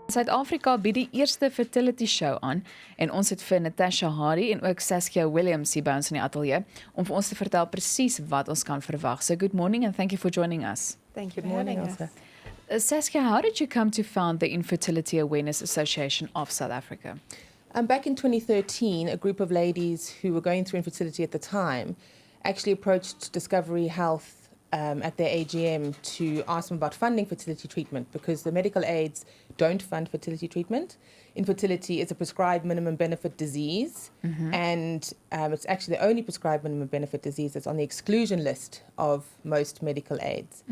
Suid-Afrika bied die eerste Fertility Show aan en ons het vir Natasha en ook Saskia Williams hier by ons in die ateljee om vir ons te vertel presies wat ons kan verwag. So good morning and thank you for joining us. Thank you Good for morning, having us. Saskia, how did you come to found the Infertility Awareness Association of South Africa? Back in 2013, a group of ladies who were going through infertility at the time actually approached Discovery Health at their AGM to ask them about funding fertility treatment because the medical aids don't fund fertility treatment. Infertility is a prescribed minimum benefit disease, and it's actually the only prescribed minimum benefit disease that's on the exclusion list of most medical aids.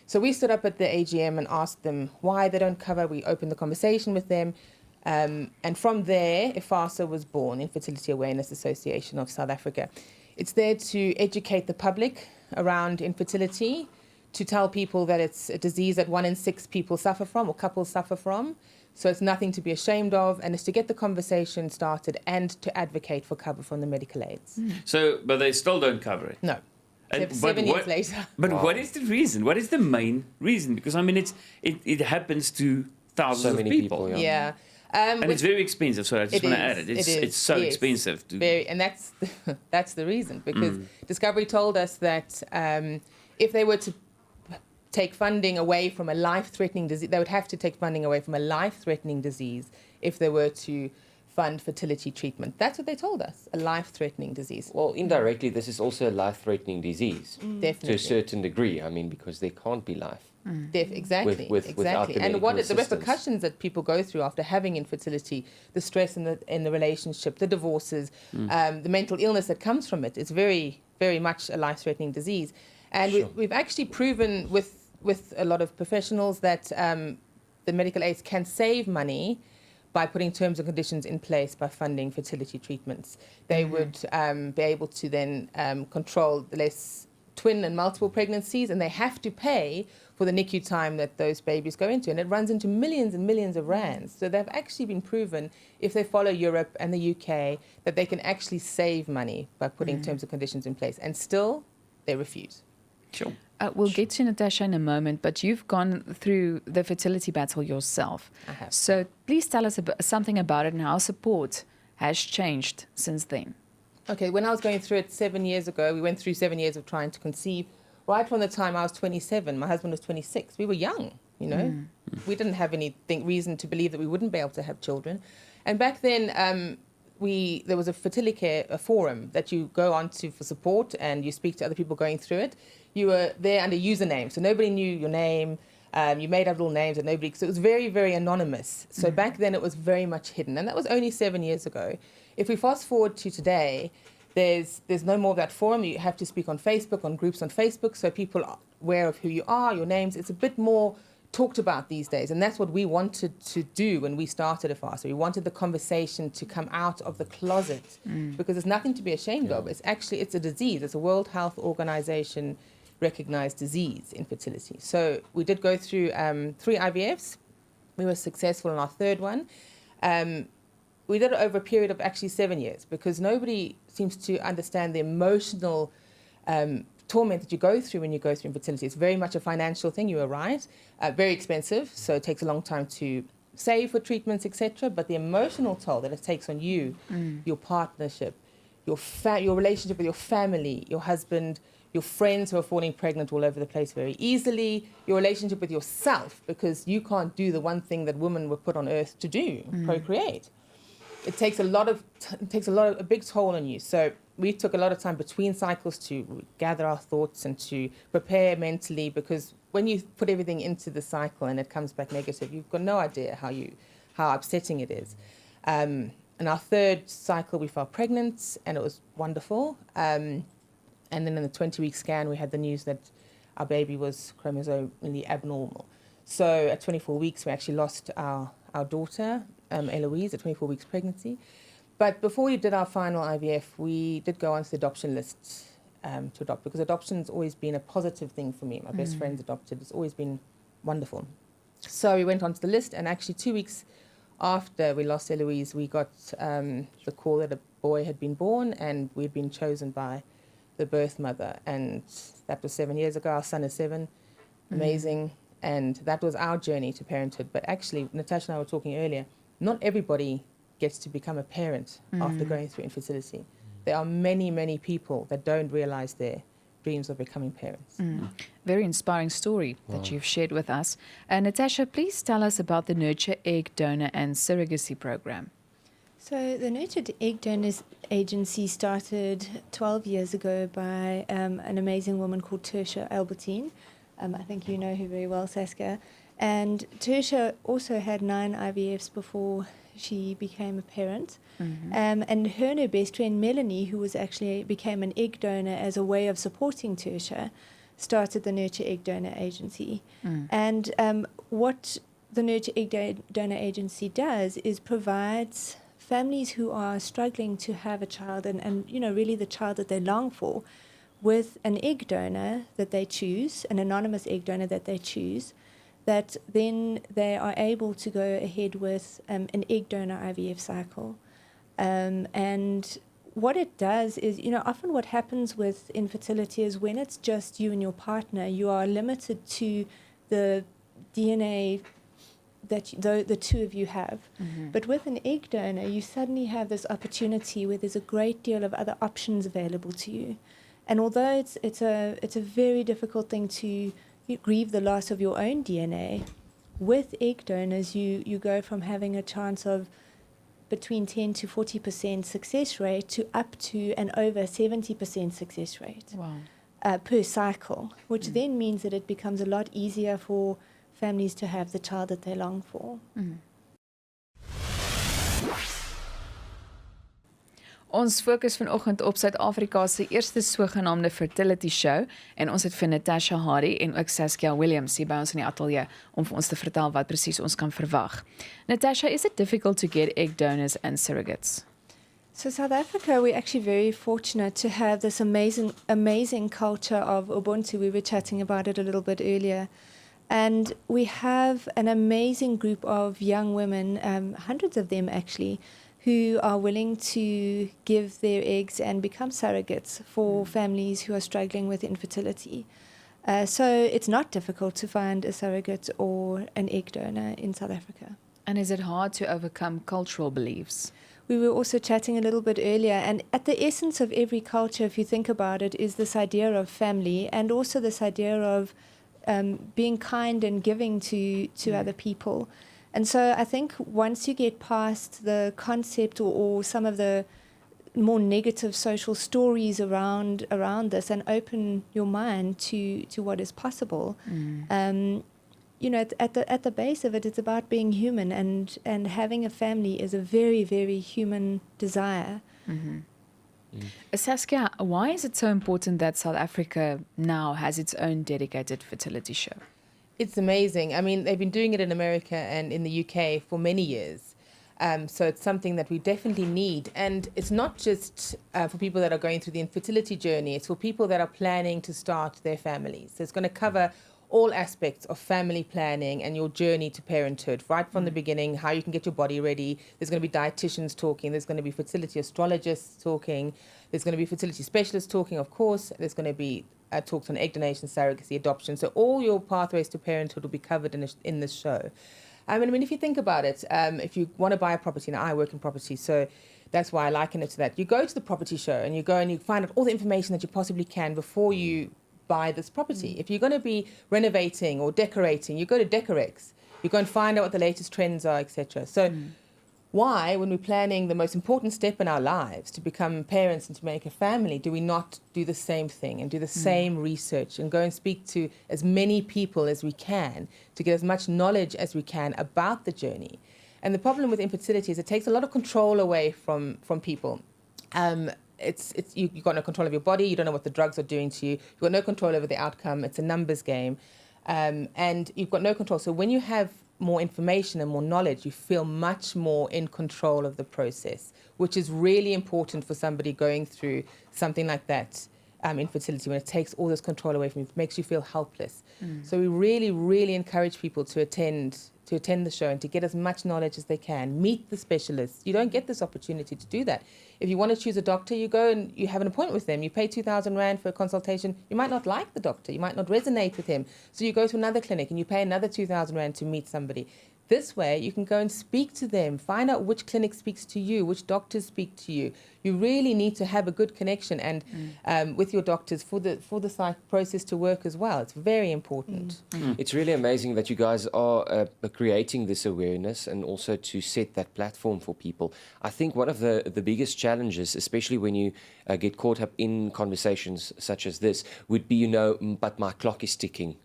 So we stood up at the AGM and asked them why they don't cover. We opened the conversation with them. And from there, IFASA was born, Infertility Awareness Association of South Africa. It's there to educate the public around infertility, to tell people that it's a disease that 1 in 6 people suffer from or couples suffer from. So it's nothing to be ashamed of, and it's to get the conversation started and to advocate for cover from the medical aids. So, but they still don't cover it. No. And- Seven years later. But what is the reason? What is the main reason? Because I mean, it happens to thousands So of many people. people, Yeah. And it's very expensive, so I just It want to is, add it. it is, It's so yes. expensive to. And that's the reason, because Discovery told us that if they were to take funding away from a life-threatening disease, they would have to take funding away from a life-threatening disease if they were to fund fertility treatment. That's what they told us, a life-threatening disease. Well, indirectly, this is also a life-threatening disease Definitely. to a certain degree. I mean, because there can't be life. Exactly, without exactly. the And medical what the assistance. repercussions that people go through after having infertility, the stress in the relationship, the divorces, the mental illness that comes from it, is very, very much a life-threatening disease. And Sure. we've actually proven with a lot of professionals that the medical aids can save money by putting terms and conditions in place by funding fertility treatments. They would be able to then control the less twin and multiple pregnancies, and they have to pay for the NICU time that those babies go into, and it runs into millions and millions of rands. So they've actually been proven, if they follow Europe and the UK, that they can actually save money by putting terms and conditions in place, and still they refuse. Sure. We'll get to Natasha in a moment, but you've gone through the fertility battle yourself. I have. So please tell us something about it and how support has changed since then. Okay, when I was going through it 7 years ago, we went through 7 years of trying to conceive. Right from the time I was 27, my husband was 26. We were young, you know. We didn't have any reason to believe that we wouldn't be able to have children. And back then, there was a fertility care forum that you go on to for support, and you speak to other people going through it. You were there under username, so nobody knew your name. You made up little names and nobody, so it was very, very anonymous. So back then it was very much hidden, and that was only 7 years ago. If we fast forward to today, there's no more of that forum. You have to speak on Facebook, on groups on Facebook, so people are aware of who you are, your names. It's a bit more talked about these days, and that's what we wanted to do when we started IFASA. We wanted the conversation to come out of the closet, because there's nothing to be ashamed of. It's a disease. It's a World Health Organization recognized disease, infertility. So we did go through 3 IVFs. We were successful in our 3rd one. We did it over a period of actually 7 years, because nobody seems to understand the emotional torment that you go through when you go through infertility. It's very much a financial thing, you are right. Very expensive, so it takes a long time to save for treatments, etc. But the emotional toll that it takes on you, your partnership, your relationship with your family, your husband, your friends who are falling pregnant all over the place very easily, your relationship with yourself, because you can't do the one thing that women were put on earth to do, procreate. It takes a big toll on you. So we took a lot of time between cycles to gather our thoughts and to prepare mentally, because when you put everything into the cycle and it comes back negative, you've got no idea how upsetting it is. In our 3rd cycle, we fell pregnant, and it was wonderful. And then in the 20-week scan, we had the news that our baby was chromosomally abnormal. So at 24 weeks, we actually lost our daughter, Eloise, at 24 weeks pregnancy. But before we did our final IVF, we did go onto the adoption list to adopt, because adoption's always been a positive thing for me. My best friend's adopted. It's always been wonderful. So we went onto the list, and actually 2 weeks after we lost Eloise, we got the call that a boy had been born, and we'd been chosen by the birth mother. And that was 7 years ago. Our son is 7. Amazing. And that was our journey to parenthood. But actually, Natasha and I were talking earlier, not everybody gets to become a parent after going through infertility. There are many, many people that don't realize their dreams of becoming parents. Very inspiring story that you've shared with us. Natasha, please tell us about the Nurture Egg Donor and Surrogacy Program. So the Nurtured Egg Donors Agency started 12 years ago by an amazing woman called Tertia Albertine. I think you know her very well, Saskia. And Tertia also had 9 IVFs before she became a parent. And her and her best friend Melanie, who became an egg donor as a way of supporting Tertia, started the Nurture Egg Donor Agency. And what the Nurture Egg Donor Agency does is provides families who are struggling to have a child and really the child that they long for, with an egg donor that they choose, an anonymous egg donor that they choose, that then they are able to go ahead with an egg donor IVF cycle. And what it does is, often what happens with infertility is when it's just you and your partner, you are limited to the DNA that the two of you have. But with an egg donor, you suddenly have this opportunity where there's a great deal of other options available to you. And although it's a very difficult thing to grieve the loss of your own DNA, with egg donors, you go from having a chance of between 10 to 40% success rate to up to an over 70% success rate per cycle, which then means that it becomes a lot easier for families to have the child that they long for. Ons fokus vanoggend op Suid-Afrika se eerste sogenaamde Fertility Show en ons het vir Natasha Hardy en ook Saskia Williams hier by ons in die ateljee om vir ons te vertel wat presies ons kan verwag. Natasha, is it difficult to get egg donors and surrogates? So South Africa, we're actually very fortunate to have this amazing culture of Ubuntu. We were chatting about it a little bit earlier. And we have an amazing group of young women, hundreds of them actually, who are willing to give their eggs and become surrogates for families who are struggling with infertility. So it's not difficult to find a surrogate or an egg donor in South Africa. And is it hard to overcome cultural beliefs? We were also chatting a little bit earlier, and at the essence of every culture, if you think about it, is this idea of family and also this idea of being kind and giving to other people. And so I think once you get past the concept or some of the more negative social stories around this and open your mind to what is possible, at the base of it, it's about being human, and having a family is a very, very human desire. Saskia, why is it so important that South Africa now has its own dedicated fertility show? It's amazing. I mean, they've been doing it in America and in the UK for many years. So it's something that we definitely need. And it's not just for people that are going through the infertility journey. It's for people that are planning to start their families. So it's going to cover all aspects of family planning and your journey to parenthood, right from the beginning, how you can get your body ready. There's going to be dietitians talking. There's going to be fertility astrologists talking. There's going to be fertility specialists talking, of course. There's going to be talks on egg donation, surrogacy, adoption. So all your pathways to parenthood will be covered in this show. I mean, if you think about it, if you want to buy a property, now I work in property, so that's why I liken it to that. You go to the property show and you go and you find out all the information that you possibly can before you buy this property. If you're going to be renovating or decorating, you go to Decorex. You go and find out what the latest trends are, etc. So why, when we're planning the most important step in our lives, to become parents and to make a family, do we not do the same thing and do the same research and go and speak to as many people as we can to get as much knowledge as we can about the journey? And the problem with infertility is it takes a lot of control away from people. You've got no control of your body. You don't know what the drugs are doing to you. You've got no control over the outcome. It's a numbers game. And you've got no control. So when you have more information and more knowledge, you feel much more in control of the process, which is really important for somebody going through something like that, infertility, when it takes all this control away from you. It makes you feel helpless. So we really, really encourage people to attend the show and to get as much knowledge as they can. Meet the specialists. You don't get this opportunity to do that If you want to choose a doctor, you go and you have an appointment with them. You pay 2,000 Rand for a consultation. You might not like the doctor. You might not resonate with him. So you go to another clinic and you pay another 2,000 Rand to meet somebody. This way, you can go and speak to them, find out which clinic speaks to you, which doctors speak to you. You really need to have a good connection and with your doctors for the process to work as well. It's very important. It's really amazing that you guys are creating this awareness and also to set that platform for people. I think one of the biggest challenges, especially when you get caught up in conversations such as this, would be, but my clock is ticking.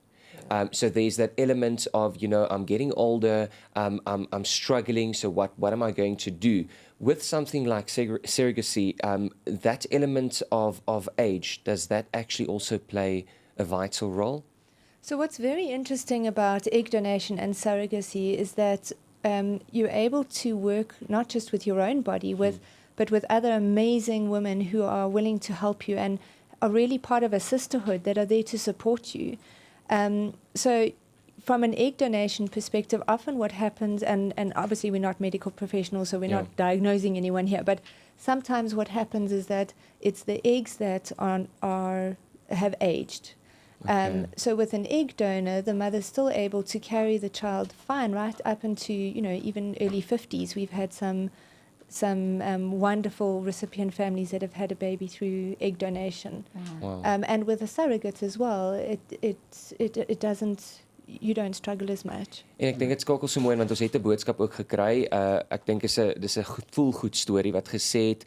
So there's that element of, I'm getting older, I'm struggling, so what am I going to do? With something like surrogacy, that element of age, does that actually also play a vital role? So what's very interesting about egg donation and surrogacy is that you're able to work not just with your own body, but with other amazing women who are willing to help you and are really part of a sisterhood that are there to support you. So from an egg donation perspective, often what happens, and obviously we're not medical professionals, so we're not diagnosing anyone here, but sometimes what happens is that it's the eggs that have aged. Okay. So with an egg donor, the mother's still able to carry the child fine right up into, even early 50s. We've had some wonderful recipient families that have had a baby through egg donation. Wow. And with a surrogate as well, it doesn't, you don't struggle as much. En ek dink dit skakel so mooi want ons het 'n boodskap ook gekry. Ek dink dis 'n voelgoed storie wat gesê het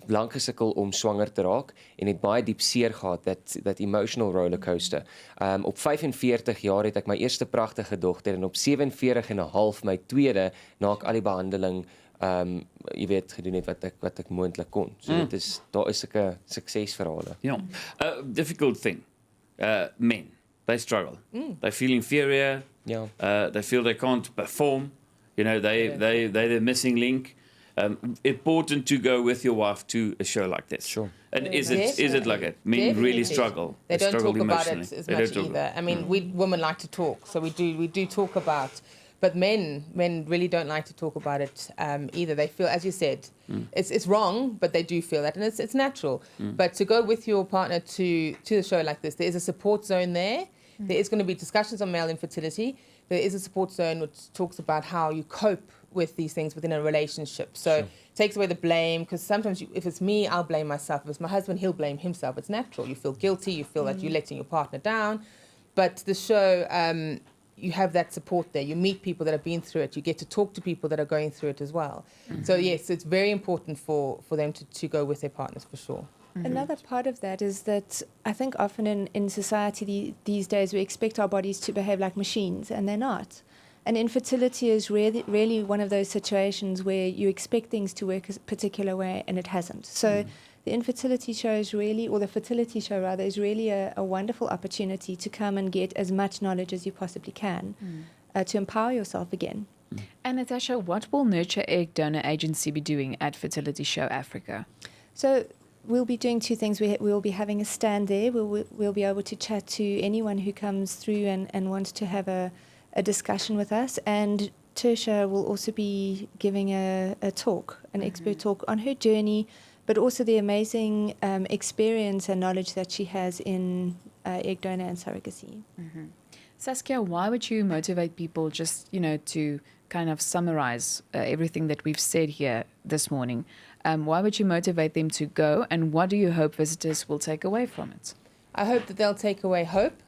lank gesukkel om swanger te raak en het baie diep seer gehad, dat emotional rollercoaster. Op 45 jaar het ek my eerste pragtige dogter en op 47 en 'n half my tweede na ek al die behandeling gedoen het wat ek moontlik kon. So daar is sulke suksesverhale. Yeah. Difficult thing. Men, they struggle. They feel inferior. Ja. They feel they can't perform. They're the missing link. Important to go with your wife to a show like this. Sure. And is it like it? Men Definitely. really struggle. They don't struggle talk about emotionally. it as They much don't talk either. I mean, we women like to talk, so we do talk about. But men really don't like to talk about it either. They feel, as you said, it's wrong, but they do feel that, and it's natural. But to go with your partner to the show like this, there is a support zone there. There is going to be discussions on male infertility. There is a support zone which talks about how you cope with these things within a relationship. So it takes away the blame, because sometimes if it's me, I'll blame myself. If it's my husband, he'll blame himself. It's natural. You feel guilty. You feel that you're letting your partner down. But the show, you have that support there. You meet people that have been through it. You get to talk to people that are going through it as well. So yes, it's very important for them to go with their partners for sure. Another part of that is that I think often in society these days we expect our bodies to behave like machines, and they're not. And infertility is really one of those situations where you expect things to work a particular way and it hasn't. So the infertility show is really, or the fertility show rather, is really a wonderful opportunity to come and get as much knowledge as you possibly can to empower yourself again. And Natasha, what will Nurture Egg Donor Agency be doing at Fertility Show Africa? So we'll be doing two things. We'll be having a stand there. We'll be able to chat to anyone who comes through and wants to have a discussion with us. And Tertia will also be giving a talk, an expert talk on her journey, but also the amazing experience and knowledge that she has in egg donor and surrogacy. Saskia, why would you motivate people just, to kind of summarize everything that we've said here this morning? Why would you motivate them to go, and what do you hope visitors will take away from it? I hope that they'll take away hope,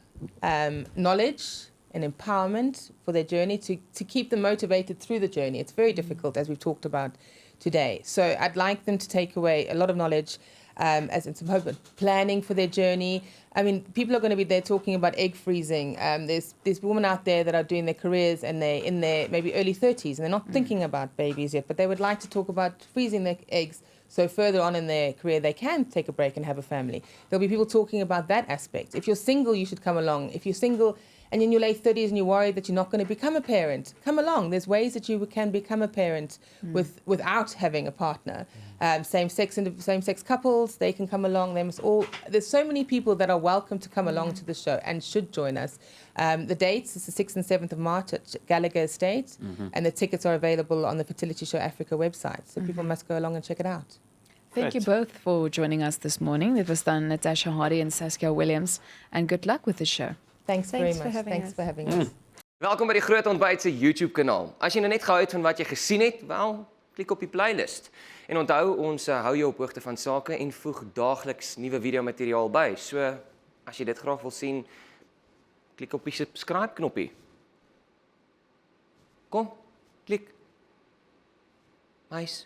knowledge and empowerment for their journey, to keep them motivated through the journey. It's very difficult, as we've talked about today. So I'd like them to take away a lot of knowledge, as in some hope of planning for their journey. I mean, people are going to be there talking about egg freezing. There's women out there that are doing their careers and they're in their maybe early 30s and they're not thinking about babies yet, but they would like to talk about freezing their eggs so further on in their career they can take a break and have a family. There'll be people talking about that aspect. If you're single, you should come along. If you're single and in your late 30s and you're worried that you're not going to become a parent, come along. There's ways that you can become a parent without having a partner. Same-sex couples, they can come along. There's so many people that are welcome to come along to the show and should join us. The dates is the 6th and 7th of March at Gallagher Estate, and the tickets are available on the Fertility Show Africa website. So people must go along and check it out. Thank you both for joining us this morning. Dit was dan Natasha Hardy en Saskia Williams. And good luck with the show. Thanks very Thanks for much. having Thanks us. for having us. Welkom by die Groot Ontbyt se YouTube kanaal. As jy nou net gehou het van wat jy gesien het, wel, klik op die playlist. En onthou, ons hou jou op hoogte van sake en voeg daagliks nuwe videomateriaal by. So, as jy dit graag wil sien, klik op die subscribe knoppie. Kom, klik. Nice.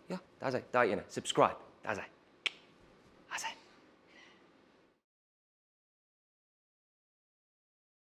Ja, daar is hy, daai ene. Subscribe, daar is hy.